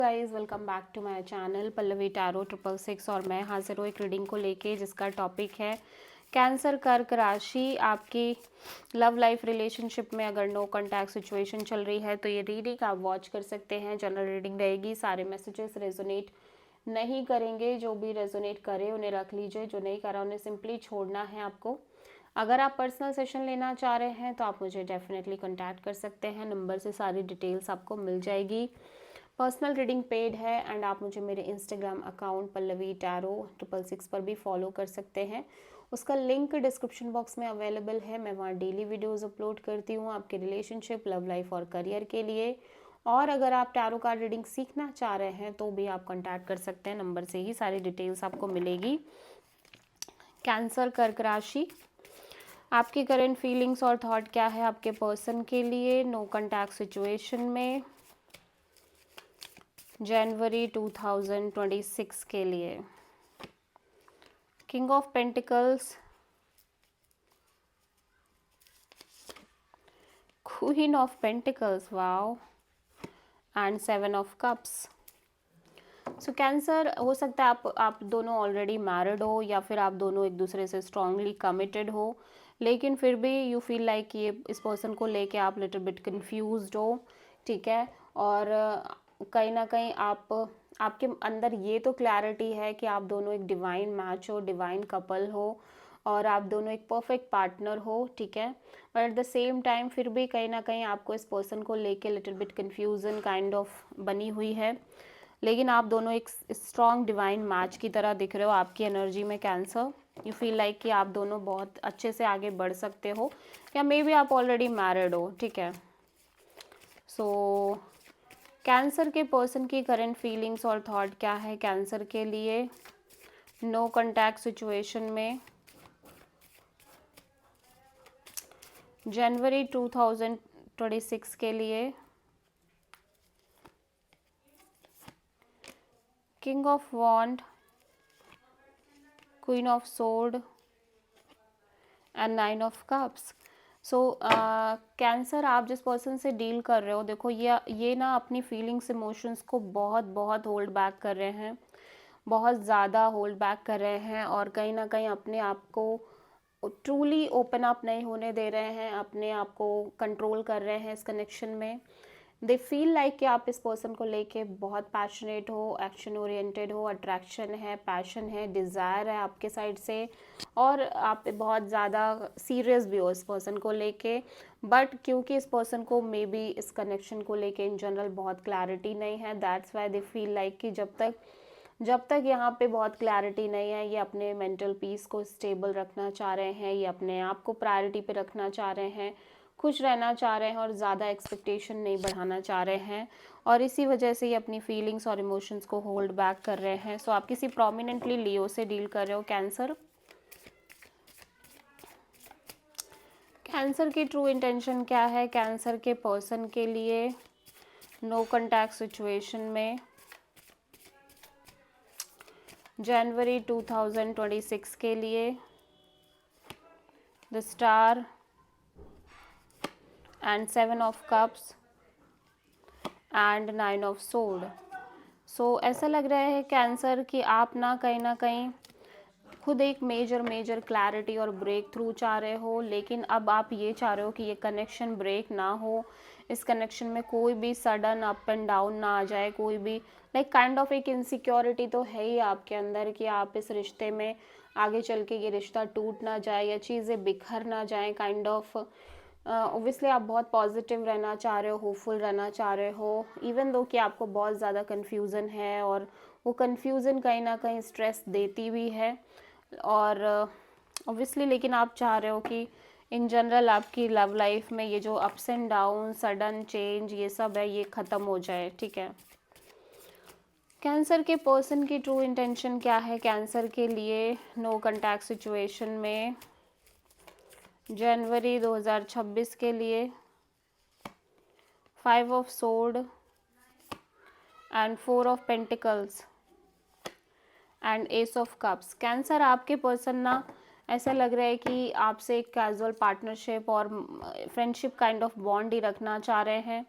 Guys welcome back to my channel Pallavi tarot 666 और मैं हाजिर हूँ एक रीडिंग को लेके जिसका टॉपिक है कैंसर कर्क राशि। आपकी लव लाइफ रिलेशनशिप में अगर नो कॉन्टैक्ट सिचुएशन चल रही है तो ये रीडिंग आप वॉच कर सकते हैं। जनरल रीडिंग रहेगी, सारे मैसेजेस रेजोनेट नहीं करेंगे। जो भी रेजोनेट करे उन्हें रख लीजिए, जो नहीं करा उन्हें सिंपली छोड़ना है आपको। अगर आप पर्सनल सेशन लेना चाह रहे हैं तो आप मुझे डेफिनेटली कॉन्टैक्ट कर सकते हैं, नंबर से सारी डिटेल्स आपको मिल जाएगी। पर्सनल रीडिंग पेड है एंड आप मुझे मेरे इंस्टाग्राम अकाउंट पल्लवी टैरो 666 पर भी फॉलो कर सकते हैं। उसका लिंक डिस्क्रिप्शन बॉक्स में अवेलेबल है। मैं वहाँ डेली वीडियोस अपलोड करती हूँ आपके रिलेशनशिप, लव लाइफ और करियर के लिए। और अगर आप टैरो कार्ड रीडिंग सीखना चाह रहे हैं तो भी आप कॉन्टैक्ट कर सकते हैं, नंबर से ही सारी डिटेल्स आपको मिलेगी। कैंसर कर्क राशि, आपकी करंट फीलिंग्स और थॉट क्या है आपके पर्सन के लिए नो कॉन्टैक्ट सिचुएशन में जनवरी 2026 के लिए। King of pentacles, queen of pentacles, wow, and 7 of cups. So cancer, हो सकता है आप दोनों ऑलरेडी मैरिड हो या फिर आप दोनों एक दूसरे से स्ट्रांगली कमिटेड हो, लेकिन फिर भी यू फील लाइक ये इस पर्सन को लेके आप लिटिल बिट कंफ्यूज्ड हो, ठीक है। और कहीं ना कहीं आपके अंदर ये तो क्लैरिटी है कि आप दोनों एक डिवाइन मैच हो, डिवाइन कपल हो और आप दोनों एक परफेक्ट पार्टनर हो, ठीक है। But at the same time फिर भी कहीं ना कहीं आपको इस पर्सन को लेके little bit confusion kind of बनी हुई है, लेकिन आप दोनों एक स्ट्रॉन्ग डिवाइन मैच की तरह दिख रहे हो। आपकी एनर्जी में कैंसर, यू फील लाइक कि आप दोनों बहुत अच्छे से आगे बढ़ सकते हो, या मे बी आप ऑलरेडी मैरिड हो, ठीक है। सो कैंसर के पर्सन की करंट फीलिंग्स और थॉट क्या है कैंसर के लिए नो कॉन्टैक्ट सिचुएशन में जनवरी 2026 के लिए। King of wand, queen of sword and 9 of cups. So cancer, आप जिस पर्सन से डील कर रहे हो, देखो ये ना अपनी फीलिंग्स इमोशंस को बहुत बहुत होल्ड बैक कर रहे हैं, बहुत ज़्यादा होल्ड बैक कर रहे हैं और कहीं ना कहीं अपने आप को ट्रूली ओपन अप नहीं होने दे रहे हैं, अपने आप को कंट्रोल कर रहे हैं इस कनेक्शन में। दे फील लाइक कि आप इस पर्सन को लेके बहुत पैशनेट हो, एक्शन ओरिएंटेड हो, अट्रैक्शन है, पैशन है, डिज़ायर है आपके साइड से, और आप बहुत ज़्यादा सीरियस भी हो इस पर्सन को लेके। बट क्योंकि इस पर्सन को मे बी इस कनेक्शन को लेके इन जनरल बहुत क्लैरिटी नहीं है, that's why they feel like कि जब तक यहाँ पे बहुत क्लैरिटी नहीं है, ये अपने मेंटल पीस को स्टेबल रखना चाह रहे हैं, ये अपने आप को प्रायोरिटी पे रखना चाह रहे हैं, खुश रहना चाह रहे हैं और ज़्यादा एक्सपेक्टेशन नहीं बढ़ाना चाह रहे हैं, और इसी वजह से ये अपनी फीलिंग्स और इमोशंस को होल्ड बैक कर रहे हैं। सो आप किसी प्रोमिनेंटली लियो से डील कर रहे हो कैंसर। कैंसर की ट्रू इंटेंशन क्या है कैंसर के पर्सन के लिए नो कॉन्टैक्ट सिचुएशन में जनवरी 2026 के लिए। The star and 7 of cups and 9 of sword. So ऐसा लग रहा है कैंसर कि आप ना कहीं खुद एक मेजर क्लैरिटी और ब्रेक थ्रू चाह रहे हो, लेकिन अब आप ये चाह रहे हो कि ये कनेक्शन ब्रेक ना हो, इस कनेक्शन में कोई भी सडन अप एंड डाउन ना आ जाए, कोई भी लाइक काइंड ऑफ एक इनसिक्योरिटी तो है ही आपके अंदर कि आप इस रिश्ते में आगे चल के ये रिश्ता टूट ना जाए या चीज़ें बिखर ना जाए काइंड ऑफ। ओब्वियसली आप बहुत पॉजिटिव रहना चाह रहे हो, होपफुल रहना चाह रहे हो, इवन दो कि आपको बहुत ज़्यादा कन्फ्यूज़न है और वो कन्फ्यूज़न कहीं ना कहीं स्ट्रेस देती भी है। और ऑब्वियसली लेकिन आप चाह रहे हो कि इन जनरल आपकी लव लाइफ में ये जो ups and down, sudden change, ये सब है, ये ख़त्म हो जाए, ठीक है। कैंसर के पर्सन की ट्रू इंटेंशन क्या है कैंसर के लिए नो कॉन्टैक्ट सिचुएशन में जनवरी 2026 के लिए। 5 of sword and 4 of pentacles and S of cups. Cancer, आपके पर्सन ना ऐसा लग रहा है कि आपसे एक कैजुअल पार्टनरशिप और फ्रेंडशिप काइंड ऑफ बॉन्ड ही रखना चाह रहे हैं,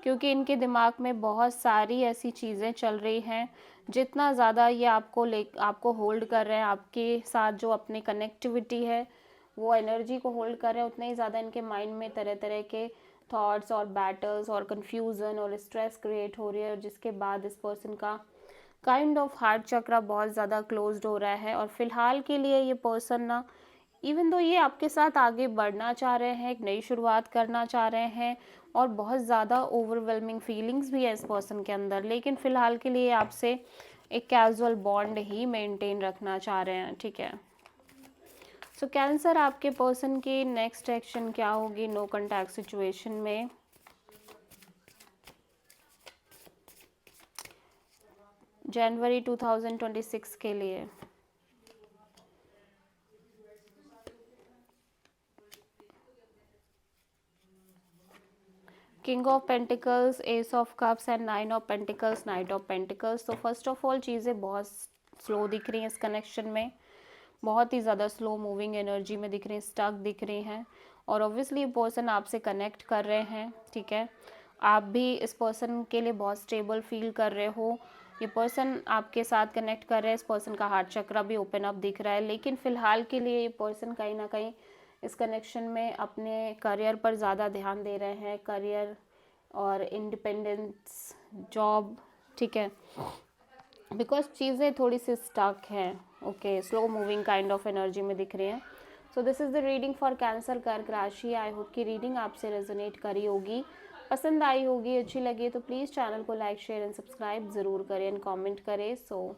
क्योंकि इनके दिमाग में बहुत सारी ऐसी चीज़ें चल रही हैं। जितना ज़्यादा ये आपको होल्ड कर रहे हैं, आपके साथ जो अपनी कनेक्टिविटी है वो एनर्जी को होल्ड कर रहे हैं, उतना ही ज़्यादा इनके माइंड में तरह तरह के थॉट्स और बैटल्स और कन्फ्यूज़न और स्ट्रेस क्रिएट हो रही है, और जिसके बाद इस पर्सन का काइंड ऑफ हार्ट चक्रा बहुत ज़्यादा क्लोज्ड हो रहा है। और फिलहाल के लिए ये पर्सन ना, इवन दो ये आपके साथ आगे बढ़ना चाह रहे हैं, एक नई शुरुआत करना चाह रहे हैं, और बहुत ज़्यादा ओवरवेलमिंग फीलिंग्स भी है इस पर्सन के अंदर, लेकिन फ़िलहाल के लिए आपसे एक कैजुअल बॉन्ड ही मेंटेन रखना चाह रहे हैं, ठीक है। सो कैंसर, आपके पर्सन की नेक्स्ट एक्शन क्या होगी नो कॉन्टैक्ट सिचुएशन में? जनवरी 2026 के लिए king of pentacles, S of cups and nine of pentacles, night of pentacles. तो फर्स्ट ऑफ ऑल चीज़ें बहुत स्लो दिख रही हैं इस कनेक्शन में, बहुत ही ज़्यादा स्लो मूविंग एनर्जी में दिख रही हैं, स्टक दिख रही हैं, और ऑब्वियसली ये पर्सन आपसे कनेक्ट कर रहे हैं, ठीक है। आप भी इस पर्सन के लिए बहुत स्टेबल फील कर रहे हो, ये पर्सन आपके साथ कनेक्ट कर रहे हैं, इस पर्सन का हार्ट चक्र भी ओपन अप दिख रहा है, लेकिन फ़िलहाल के लिए ये पर्सन कहीं ना कहीं इस कनेक्शन में अपने करियर पर ज़्यादा ध्यान दे रहे हैं, करियर और इंडिपेंडेंस, जॉब, ठीक है, बिकॉज चीज़ें थोड़ी सी स्टक हैं, okay, slow moving kind of energy में दिख रही हैं। So this is the reading for cancer कर्क राशि। आई होप की रीडिंग आपसे रेजोनेट करी होगी, पसंद आई होगी, अच्छी लगी तो प्लीज़ चैनल को लाइक शेयर एंड सब्सक्राइब ज़रूर करें एंड कमेंट करें। सो